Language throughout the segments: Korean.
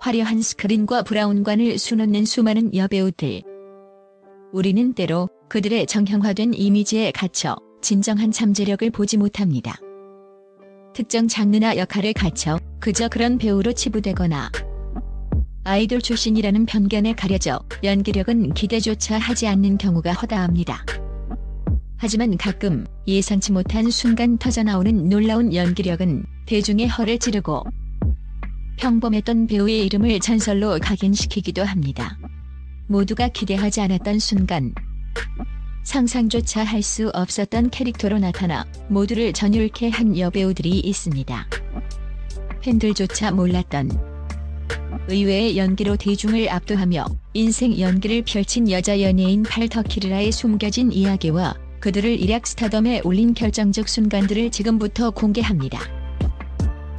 화려한 스크린과 브라운관을 수놓는 수많은 여배우들. 우리는 때로 그들의 정형화된 이미지에 갇혀 진정한 잠재력을 보지 못합니다. 특정 장르나 역할에 갇혀 그저 그런 배우로 치부되거나 아이돌 출신이라는 편견에 가려져 연기력은 기대조차 하지 않는 경우가 허다합니다. 하지만 가끔 예상치 못한 순간 터져나오는 놀라운 연기력은 대중의 허를 찌르고 평범했던 배우의 이름을 전설로 각인시키기도 합니다. 모두가 기대하지 않았던 순간, 상상조차 할 수 없었던 캐릭터로 나타나 모두를 전율케 한 여배우들이 있습니다. 팬들조차 몰랐던 의외의 연기로 대중을 압도하며 인생 연기를 펼친 여자 연예인 팔터키르라의 숨겨진 이야기와 그들을 일약 스타덤에 올린 결정적 순간들을 지금부터 공개합니다.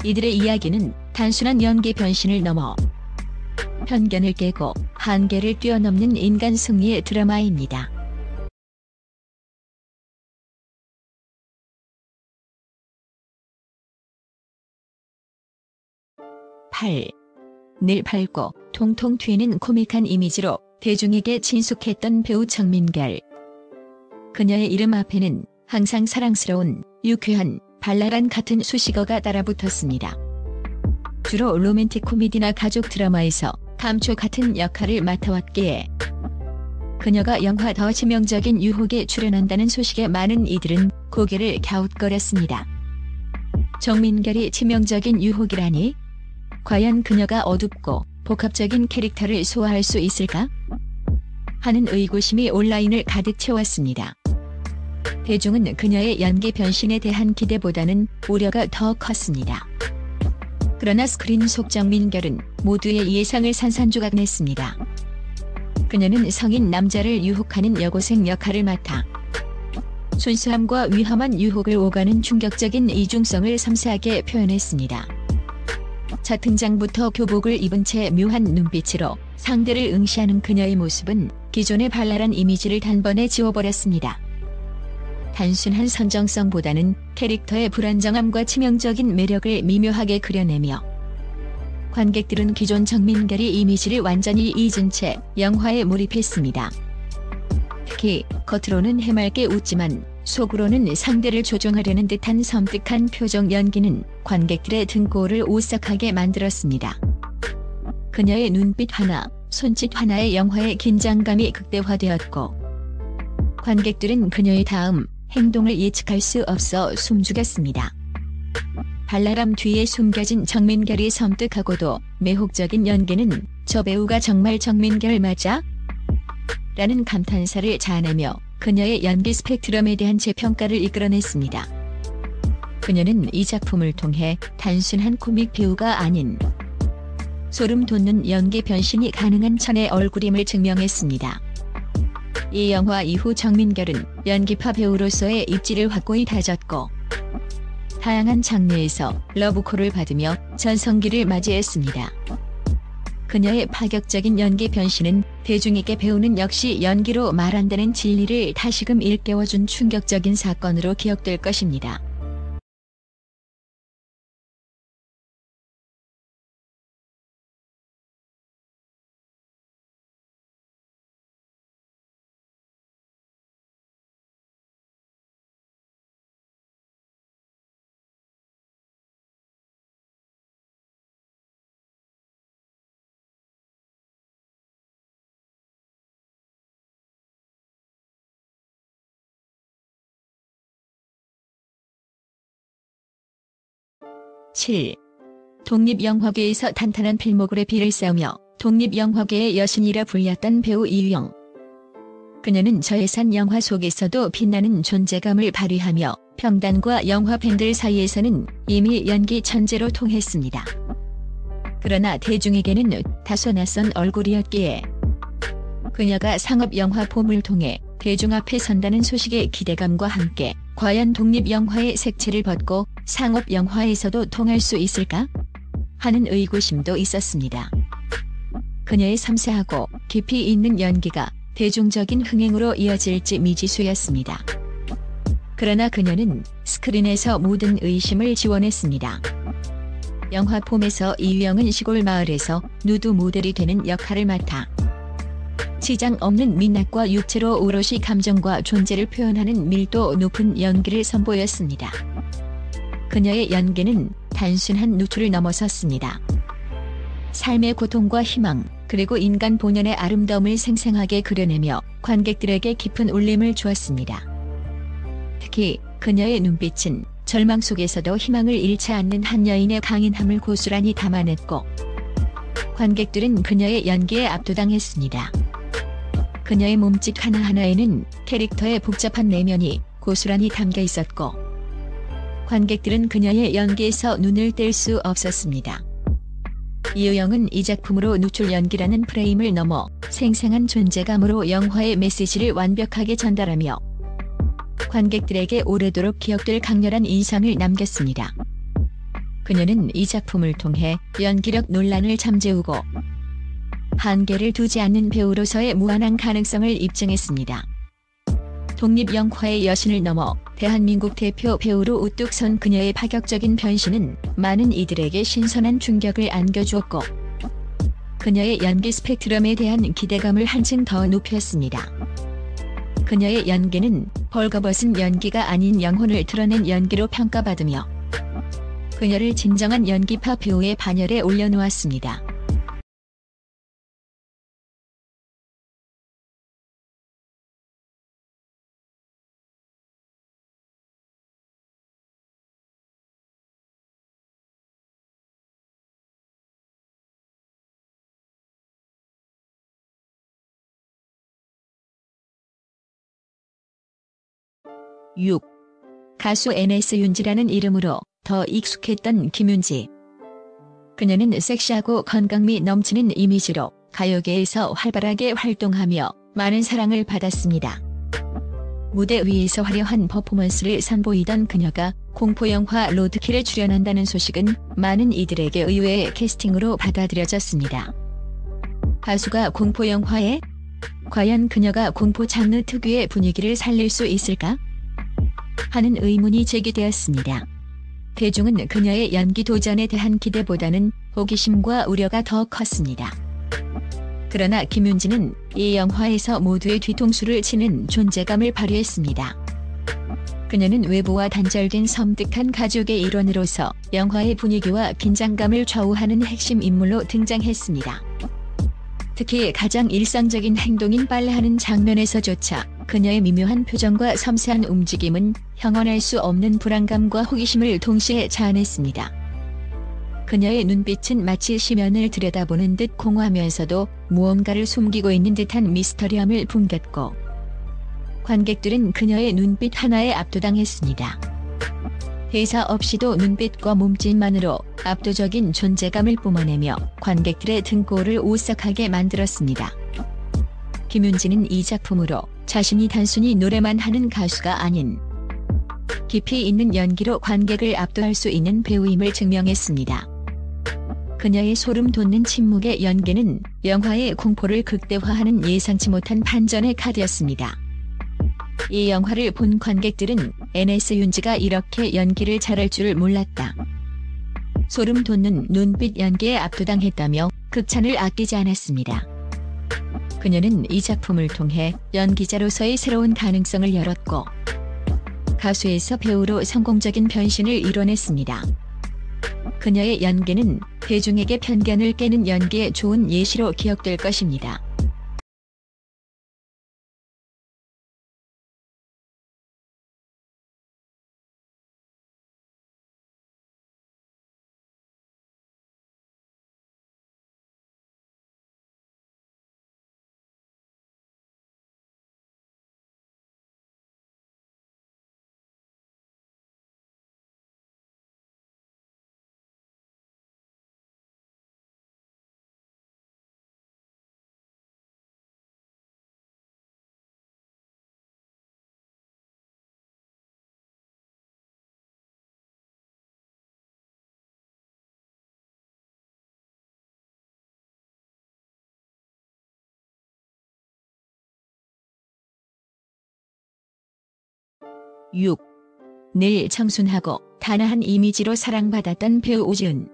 이들의 이야기는 단순한 연기 변신을 넘어 편견을 깨고 한계를 뛰어넘는 인간 승리의 드라마입니다. 8. 늘 밝고 통통 튀는 코믹한 이미지로 대중에게 친숙했던 배우 정민결. 그녀의 이름 앞에는 항상 사랑스러운, 유쾌한, 발랄한 같은 수식어가 따라붙었습니다. 주로 로맨틱 코미디나 가족 드라마에서 감초 같은 역할을 맡아왔기에 그녀가 영화 더 치명적인 유혹에 출연한다는 소식에 많은 이들은 고개를 갸웃거렸습니다. 정민결이 치명적인 유혹이라니? 과연 그녀가 어둡고 복합적인 캐릭터를 소화할 수 있을까? 하는 의구심이 온라인을 가득 채웠습니다. 대중은 그녀의 연기 변신에 대한 기대보다는 우려가 더 컸습니다. 그러나 스크린 속 정민결은 모두의 예상을 산산조각냈습니다. 그녀는 성인 남자를 유혹하는 여고생 역할을 맡아 순수함과 위험한 유혹을 오가는 충격적인 이중성을 섬세하게 표현했습니다. 첫 등장부터 교복을 입은 채 묘한 눈빛으로 상대를 응시하는 그녀의 모습은 기존의 발랄한 이미지를 단번에 지워버렸습니다. 단순한 선정성보다는 캐릭터의 불안정함과 치명적인 매력을 미묘하게 그려내며 관객들은 기존 정민결의 이미지를 완전히 잊은 채 영화에 몰입했습니다. 특히 겉으로는 해맑게 웃지만 속으로는 상대를 조종하려는 듯한 섬뜩한 표정 연기는 관객들의 등골을 오싹하게 만들었습니다. 그녀의 눈빛 하나, 손짓 하나에 영화의 긴장감이 극대화되었고 관객들은 그녀의 다음 행동을 예측할 수 없어 숨죽였습니다. 발랄함 뒤에 숨겨진 정민결의 섬뜩하고도 매혹적인 연기는 저 배우가 정말 정민결 맞아? 라는 감탄사를 자아내며 그녀의 연기 스펙트럼에 대한 재평가를 이끌어냈습니다. 그녀는 이 작품을 통해 단순한 코믹 배우가 아닌 소름 돋는 연기 변신이 가능한 천의 얼굴임을 증명했습니다. 이 영화 이후 정민결은 연기파 배우로서의 입지를 확고히 다졌고 다양한 장르에서 러브콜을 받으며 전성기를 맞이했습니다. 그녀의 파격적인 연기 변신은 대중에게 배우는 역시 연기로 말한다는 진리를 다시금 일깨워준 충격적인 사건으로 기억될 것입니다. (7) 독립영화계에서 탄탄한 필모그래피를 쌓으며 독립영화계의 여신이라 불렸던 배우 이유영. 그녀는 저예산 영화 속에서도 빛나는 존재감을 발휘하며 평단과 영화 팬들 사이에서는 이미 연기 천재로 통했습니다. 그러나 대중에게는 다소 낯선 얼굴이었기에 그녀가 상업영화 봄을 통해 대중 앞에 선다는 소식의 기대감과 함께 과연 독립영화의 색채를 벗고 상업영화에서도 통할 수 있을까? 하는 의구심도 있었습니다. 그녀의 섬세하고 깊이 있는 연기가 대중적인 흥행으로 이어질지 미지수였습니다. 그러나 그녀는 스크린에서 모든 의심을 지워냈습니다. 영화 봄에서 이유영은 시골 마을에서 누드 모델이 되는 역할을 맡아 지장 없는 민낯과 육체로 오롯이 감정과 존재를 표현하는 밀도 높은 연기를 선보였습니다. 그녀의 연기는 단순한 누트를 넘어섰습니다. 삶의 고통과 희망, 그리고 인간 본연의 아름다움을 생생하게 그려내며 관객들에게 깊은 울림을 주었습니다. 특히 그녀의 눈빛은 절망 속에서도 희망을 잃지 않는 한 여인의 강인함을 고스란히 담아냈고, 관객들은 그녀의 연기에 압도당했습니다. 그녀의 몸짓 하나하나에는 캐릭터의 복잡한 내면이 고스란히 담겨 있었고, 관객들은 그녀의 연기에서 눈을 뗄 수 없었습니다. 이유영은 이 작품으로 누출 연기라는 프레임을 넘어 생생한 존재감으로 영화의 메시지를 완벽하게 전달하며 관객들에게 오래도록 기억될 강렬한 인상을 남겼습니다. 그녀는 이 작품을 통해 연기력 논란을 잠재우고 한계를 두지 않는 배우로서의 무한한 가능성을 입증했습니다. 독립영화의 여신을 넘어 대한민국 대표 배우로 우뚝 선 그녀의 파격적인 변신은 많은 이들에게 신선한 충격을 안겨주었고, 그녀의 연기 스펙트럼에 대한 기대감을 한층 더 높였습니다. 그녀의 연기는 벌거벗은 연기가 아닌 영혼을 드러낸 연기로 평가받으며 그녀를 진정한 연기파 배우의 반열에 올려놓았습니다. (6) 가수 NS윤지라는 이름으로 더 익숙했던 김윤지. 그녀는 섹시하고 건강미 넘치는 이미지로 가요계에서 활발하게 활동하며 많은 사랑을 받았습니다. 무대 위에서 화려한 퍼포먼스를 선보이던 그녀가 공포영화 로드킬에 출연한다는 소식은 많은 이들에게 의외의 캐스팅으로 받아들여졌습니다. 가수가 공포영화에? 과연 그녀가 공포 장르 특유의 분위기를 살릴 수 있을까? 하는 의문이 제기되었습니다. 대중은 그녀의 연기 도전에 대한 기대보다는 호기심과 우려가 더 컸습니다. 그러나 김윤지는 이 영화에서 모두의 뒤통수를 치는 존재감을 발휘했습니다. 그녀는 외부와 단절된 섬뜩한 가족의 일원으로서 영화의 분위기와 긴장감을 좌우하는 핵심 인물로 등장했습니다. 특히 가장 일상적인 행동인 빨래하는 장면에서조차 그녀의 미묘한 표정과 섬세한 움직임은 형언할 수 없는 불안감과 호기심을 동시에 자아냈습니다. 그녀의 눈빛은 마치 시면을 들여다보는 듯 공허하면서도 무언가를 숨기고 있는 듯한 미스터리함을 풍겼고, 관객들은 그녀의 눈빛 하나에 압도당했습니다. 대사 없이도 눈빛과 몸짓만으로 압도적인 존재감을 뿜어내며 관객들의 등골을 오싹하게 만들었습니다. 김윤지는 이 작품으로 자신이 단순히 노래만 하는 가수가 아닌 깊이 있는 연기로 관객을 압도할 수 있는 배우임을 증명했습니다. 그녀의 소름 돋는 침묵의 연기는 영화의 공포를 극대화하는 예상치 못한 반전의 카드였습니다. 이 영화를 본 관객들은 NS윤지가 이렇게 연기를 잘할 줄 몰랐다, 소름 돋는 눈빛 연기에 압도당했다며 극찬을 아끼지 않았습니다. 그녀는 이 작품을 통해 연기자로서의 새로운 가능성을 열었고, 가수에서 배우로 성공적인 변신을 이뤄냈습니다. 그녀의 연기는 대중에게 편견을 깨는 연기의 좋은 예시로 기억될 것입니다. (6) 늘 청순하고 단아한 이미지로 사랑받았던 배우 오지은.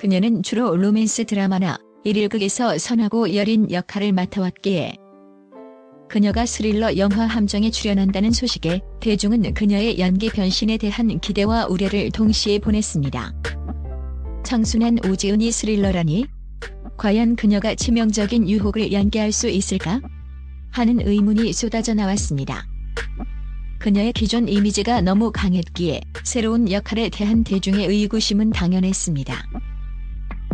그녀는 주로 로맨스 드라마나 일일극에서 선하고 여린 역할을 맡아왔기에 그녀가 스릴러 영화 함정에 출연한다는 소식에 대중은 그녀의 연기 변신에 대한 기대와 우려를 동시에 보냈습니다. 청순한 오지은이 스릴러라니? 과연 그녀가 치명적인 유혹을 연기할 수 있을까? 하는 의문이 쏟아져 나왔습니다. 그녀의 기존 이미지가 너무 강했기에 새로운 역할에 대한 대중의 의구심은 당연했습니다.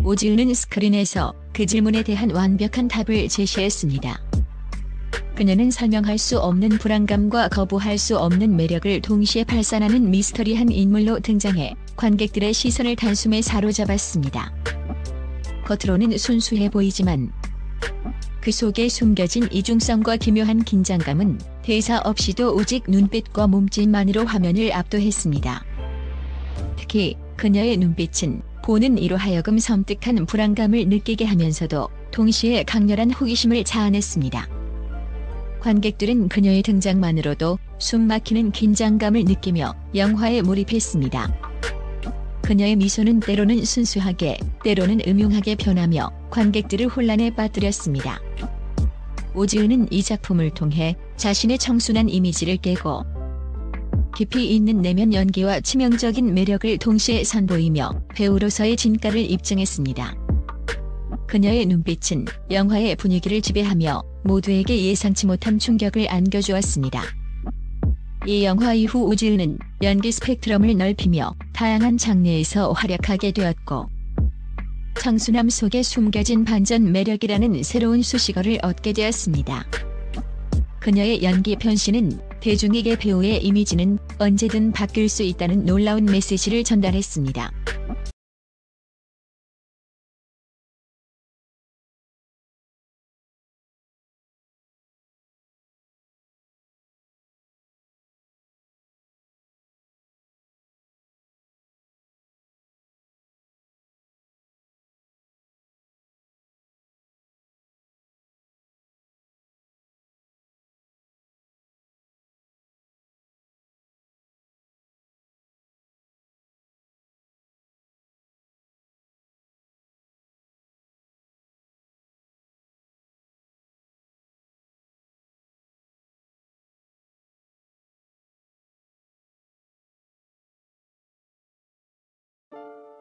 오지은은 스크린에서 그 질문에 대한 완벽한 답을 제시했습니다. 그녀는 설명할 수 없는 불안감과 거부할 수 없는 매력을 동시에 발산하는 미스터리한 인물로 등장해 관객들의 시선을 단숨에 사로잡았습니다. 겉으로는 순수해 보이지만 그 속에 숨겨진 이중성과 기묘한 긴장감은 대사 없이도 오직 눈빛과 몸짓만으로 화면을 압도했습니다. 특히 그녀의 눈빛은 보는 이로 하여금 섬뜩한 불안감을 느끼게 하면서도 동시에 강렬한 호기심을 자아냈습니다. 관객들은 그녀의 등장만으로도 숨막히는 긴장감을 느끼며 영화에 몰입했습니다. 그녀의 미소는 때로는 순수하게, 때로는 음흉하게 변하며 관객들을 혼란에 빠뜨렸습니다. 오지은은 이 작품을 통해 자신의 청순한 이미지를 깨고 깊이 있는 내면 연기와 치명적인 매력을 동시에 선보이며 배우로서의 진가를 입증했습니다. 그녀의 눈빛은 영화의 분위기를 지배하며 모두에게 예상치 못한 충격을 안겨주었습니다. 이 영화 이후 오지은은 연기 스펙트럼을 넓히며 다양한 장르에서 활약하게 되었고 청순함 속에 숨겨진 반전 매력이라는 새로운 수식어를 얻게 되었습니다. 그녀의 연기 변신은 대중에게 배우의 이미지는 언제든 바뀔 수 있다는 놀라운 메시지를 전달했습니다.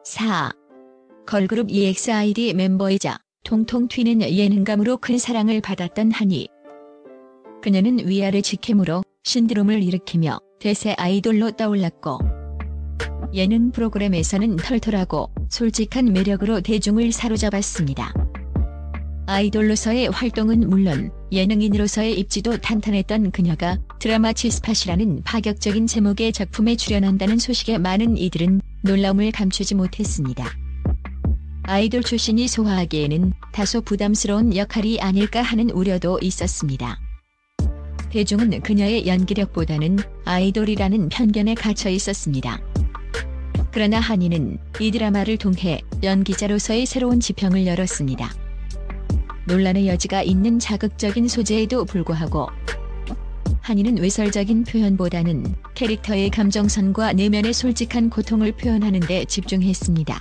(4) 걸그룹 EXID 멤버이자 통통 튀는 예능감으로 큰 사랑을 받았던 한이. 그녀는 위아래 직캠으로 신드롬을 일으키며 대세 아이돌로 떠올랐고 예능 프로그램에서는 털털하고 솔직한 매력으로 대중을 사로잡았습니다. 아이돌로서의 활동은 물론 예능인으로서의 입지도 탄탄했던 그녀가 드라마 치스팟이라는 파격적인 제목의 작품에 출연한다는 소식에 많은 이들은 놀라움을 감추지 못했습니다. 아이돌 출신이 소화하기에는 다소 부담스러운 역할이 아닐까 하는 우려도 있었습니다. 대중은 그녀의 연기력보다는 아이돌이라는 편견에 갇혀 있었습니다. 그러나 한이는 이 드라마를 통해 연기자로서의 새로운 지평을 열었습니다. 논란의 여지가 있는 자극적인 소재에도 불구하고 한이는 외설적인 표현보다는 캐릭터의 감정선과 내면의 솔직한 고통을 표현하는 데 집중했습니다.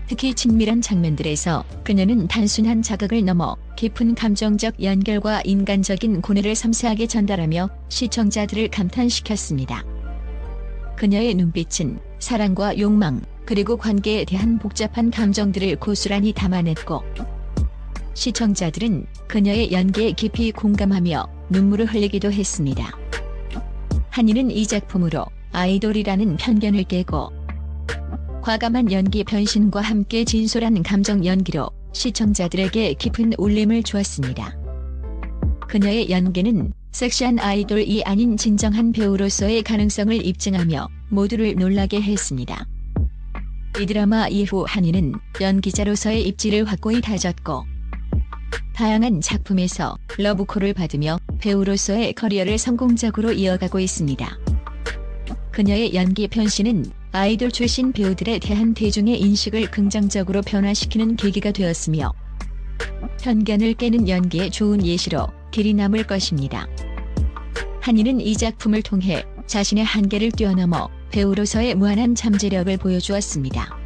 특히 친밀한 장면들에서 그녀는 단순한 자극을 넘어 깊은 감정적 연결과 인간적인 고뇌를 섬세하게 전달하며 시청자들을 감탄시켰습니다. 그녀의 눈빛은 사랑과 욕망, 그리고 관계에 대한 복잡한 감정들을 고스란히 담아냈고 시청자들은 그녀의 연기에 깊이 공감하며 눈물을 흘리기도 했습니다. 한이는 이 작품으로 아이돌이라는 편견을 깨고 과감한 연기 변신과 함께 진솔한 감정 연기로 시청자들에게 깊은 울림을 주었습니다. 그녀의 연기는 섹시한 아이돌이 아닌 진정한 배우로서의 가능성을 입증하며 모두를 놀라게 했습니다. 이 드라마 이후 한이는 연기자로서의 입지를 확고히 다졌고 다양한 작품에서 러브콜을 받으며 배우로서의 커리어를 성공적으로 이어가고 있습니다. 그녀의 연기 변신은 아이돌 출신 배우들에 대한 대중의 인식을 긍정적으로 변화시키는 계기가 되었으며 편견을 깨는 연기의 좋은 예시로 길이 남을 것입니다. 한이는 이 작품을 통해 자신의 한계를 뛰어넘어 배우로서의 무한한 잠재력을 보여주었습니다.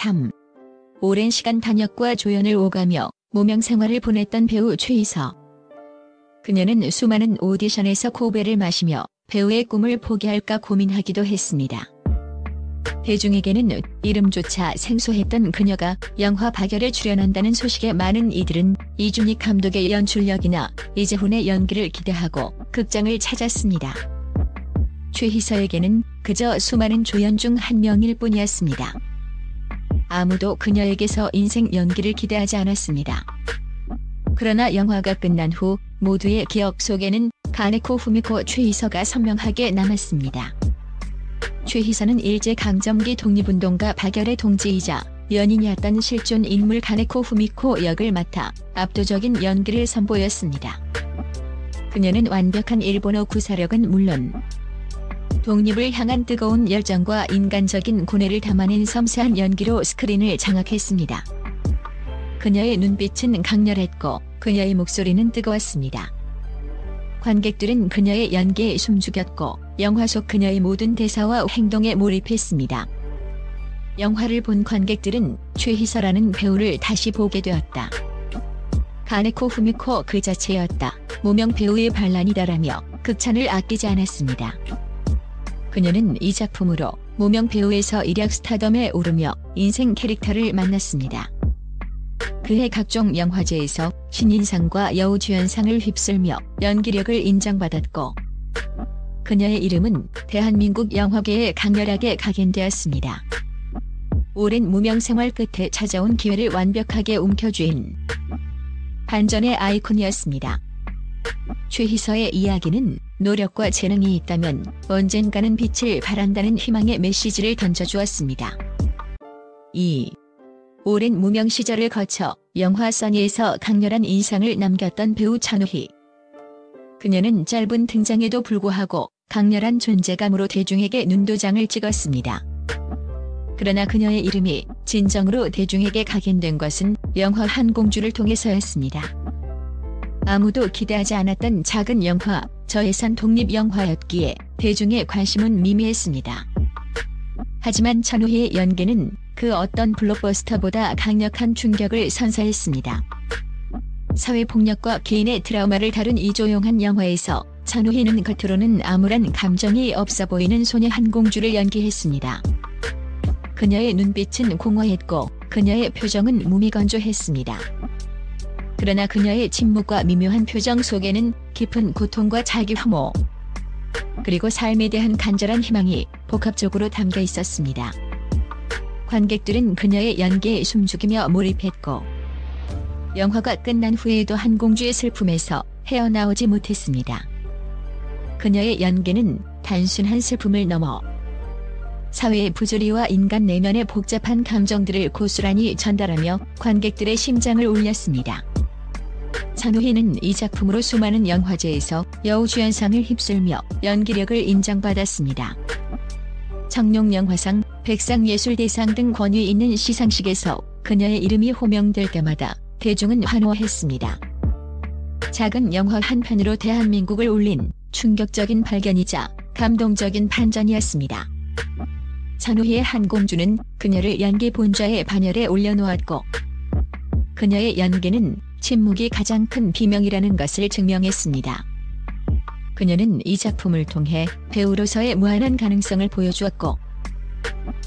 3. 오랜 시간 단역과 조연을 오가며 무명 생활을 보냈던 배우 최희서. 그녀는 수많은 오디션에서 고배를 마시며 배우의 꿈을 포기할까 고민하기도 했습니다. 대중에게는 이름조차 생소했던 그녀가 영화 박열에 출연한다는 소식에 많은 이들은 이준익 감독의 연출력이나 이재훈의 연기를 기대하고 극장을 찾았습니다. 최희서에게는 그저 수많은 조연 중 한 명일 뿐이었습니다. 아무도 그녀에게서 인생 연기를 기대하지 않았습니다. 그러나 영화가 끝난 후 모두의 기억 속에는 가네코 후미코 최희서가 선명하게 남았습니다. 최희서는 일제강점기 독립운동가 박열의 동지이자 연인이었던 실존 인물 가네코 후미코 역을 맡아 압도적인 연기를 선보였습니다. 그녀는 완벽한 일본어 구사력은 물론 독립을 향한 뜨거운 열정과 인간적인 고뇌를 담아낸 섬세한 연기로 스크린을 장악했습니다. 그녀의 눈빛은 강렬했고 그녀의 목소리는 뜨거웠습니다. 관객들은 그녀의 연기에 숨죽였고 영화 속 그녀의 모든 대사와 행동에 몰입했습니다. 영화를 본 관객들은 최희서라는 배우를 다시 보게 되었다. 가네코 후미코 그 자체였다. 무명 배우의 반란이다라며 극찬을 아끼지 않았습니다. 그녀는 이 작품으로 무명 배우에서 일약 스타덤에 오르며 인생 캐릭터를 만났습니다. 그해 각종 영화제에서 신인상과 여우주연상을 휩쓸며 연기력을 인정받았고 그녀의 이름은 대한민국 영화계에 강렬하게 각인되었습니다. 오랜 무명 생활 끝에 찾아온 기회를 완벽하게 움켜쥔 반전의 아이콘이었습니다. 최희서의 이야기는 노력과 재능이 있다면 언젠가는 빛을 발한다는 희망의 메시지를 던져주었습니다. 2. 오랜 무명 시절을 거쳐 영화 써니에서 강렬한 인상을 남겼던 배우 전우희. 그녀는 짧은 등장에도 불구하고 강렬한 존재감으로 대중에게 눈도장을 찍었습니다. 그러나 그녀의 이름이 진정으로 대중에게 각인된 것은 영화 한공주를 통해서였습니다. 아무도 기대하지 않았던 작은 영화, 저예산 독립영화였기에 대중의 관심은 미미했습니다. 하지만 전우희의 연기는 그 어떤 블록버스터보다 강력한 충격을 선사했습니다. 사회폭력과 개인의 트라우마를 다룬 이 조용한 영화에서 전우희는 겉으로는 아무런 감정이 없어 보이는 소녀 한공주를 연기했습니다. 그녀의 눈빛은 공허했고 그녀의 표정은 무미건조했습니다. 그러나 그녀의 침묵과 미묘한 표정 속에는 깊은 고통과 자기 혐오, 그리고 삶에 대한 간절한 희망이 복합적으로 담겨 있었습니다. 관객들은 그녀의 연기에 숨죽이며 몰입했고 영화가 끝난 후에도 한공주의 슬픔에서 헤어나오지 못했습니다. 그녀의 연기는 단순한 슬픔을 넘어 사회의 부조리와 인간 내면의 복잡한 감정들을 고스란히 전달하며 관객들의 심장을 울렸습니다. 전우희는 이 작품으로 수많은 영화제에서 여우주연상을 휩쓸며 연기력을 인정받았습니다. 청룡영화상, 백상예술대상 등 권위 있는 시상식에서 그녀의 이름이 호명될 때마다 대중은 환호했습니다. 작은 영화 한 편으로 대한민국을 울린 충격적인 발견이자 감동적인 반전이었습니다. 전우희의 한공주는 그녀를 연기 본좌의 반열에 올려놓았고 그녀의 연기는 침묵이 가장 큰 비명이라는 것을 증명했습니다. 그녀는 이 작품을 통해 배우로서의 무한한 가능성을 보여주었고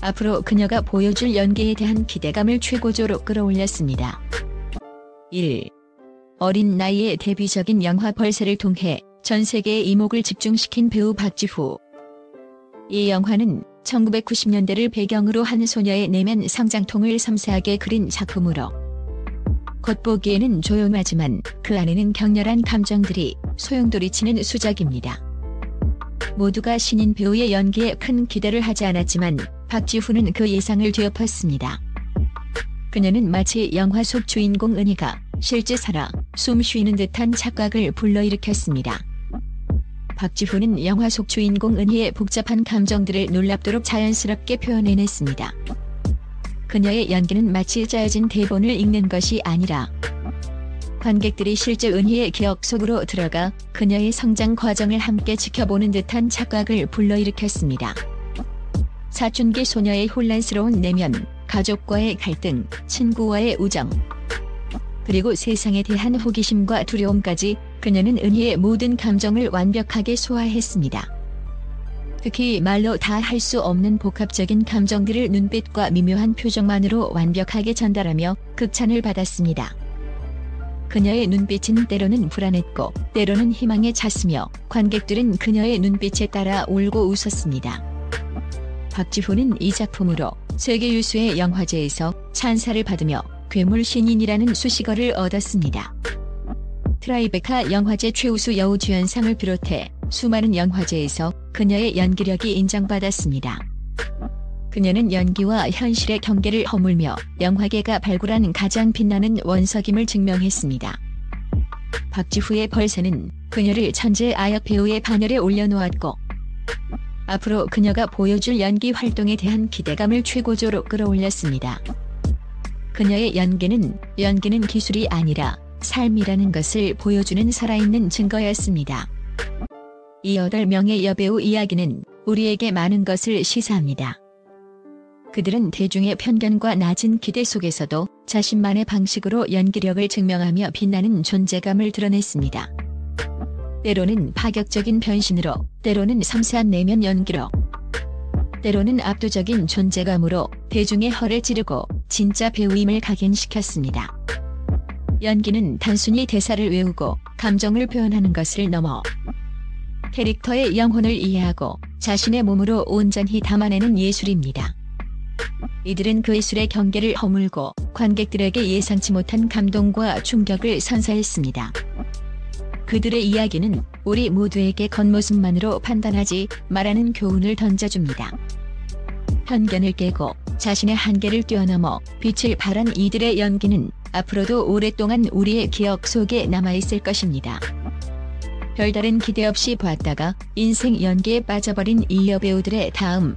앞으로 그녀가 보여줄 연기에 대한 기대감을 최고조로 끌어올렸습니다. 1. 어린 나이에 데뷔적인 영화 벌새를 통해 전 세계의 이목을 집중시킨 배우 박지후. 이 영화는 1990년대를 배경으로 한 소녀의 내면 성장통을 섬세하게 그린 작품으로 겉보기에는 조용하지만 그 안에는 격렬한 감정들이 소용돌이치는 수작입니다. 모두가 신인 배우의 연기에 큰 기대를 하지 않았지만 박지후는 그 예상을 뒤엎었습니다. 그녀는 마치 영화 속 주인공 은희가 실제 살아 숨 쉬는 듯한 착각을 불러일으켰습니다. 박지후는 영화 속 주인공 은희의 복잡한 감정들을 놀랍도록 자연스럽게 표현해냈습니다. 그녀의 연기는 마치 짜여진 대본을 읽는 것이 아니라 관객들이 실제 은희의 기억 속으로 들어가 그녀의 성장 과정을 함께 지켜보는 듯한 착각을 불러일으켰습니다. 사춘기 소녀의 혼란스러운 내면, 가족과의 갈등, 친구와의 우정, 그리고 세상에 대한 호기심과 두려움까지 그녀는 은희의 모든 감정을 완벽하게 소화했습니다. 특히 말로 다 할 수 없는 복합적인 감정들을 눈빛과 미묘한 표정만으로 완벽하게 전달하며 극찬을 받았습니다. 그녀의 눈빛은 때로는 불안했고 때로는 희망에 찼으며 관객들은 그녀의 눈빛에 따라 울고 웃었습니다. 박지훈은 이 작품으로 세계 유수의 영화제에서 찬사를 받으며 괴물 신인이라는 수식어를 얻었습니다. 트라이베카 영화제 최우수 여우주연상을 비롯해 수많은 영화제에서 그녀의 연기력이 인정받았습니다. 그녀는 연기와 현실의 경계를 허물며 영화계가 발굴한 가장 빛나는 원석임을 증명했습니다. 박지후의 벌새는 그녀를 천재 아역 배우의 반열에 올려놓았고 앞으로 그녀가 보여줄 연기 활동에 대한 기대감을 최고조로 끌어올렸습니다. 그녀의 연기는 기술이 아니라 삶이라는 것을 보여주는 살아있는 증거였습니다. 이 8명의 여배우 이야기는 우리에게 많은 것을 시사합니다. 그들은 대중의 편견과 낮은 기대 속에서도 자신만의 방식으로 연기력을 증명하며 빛나는 존재감을 드러냈습니다. 때로는 파격적인 변신으로, 때로는 섬세한 내면 연기로, 때로는 압도적인 존재감으로 대중의 허를 찌르고 진짜 배우임을 각인시켰습니다. 연기는 단순히 대사를 외우고 감정을 표현하는 것을 넘어 캐릭터의 영혼을 이해하고 자신의 몸으로 온전히 담아내는 예술입니다. 이들은 그 예술의 경계를 허물고 관객들에게 예상치 못한 감동과 충격을 선사했습니다. 그들의 이야기는 우리 모두에게 겉모습만으로 판단하지 말라는 교훈을 던져줍니다. 편견을 깨고 자신의 한계를 뛰어넘어 빛을 발한 이들의 연기는 앞으로도 오랫동안 우리의 기억 속에 남아있을 것입니다. 별다른 기대 없이 보았다가 인생 연기에 빠져버린 이 여배우들의 다음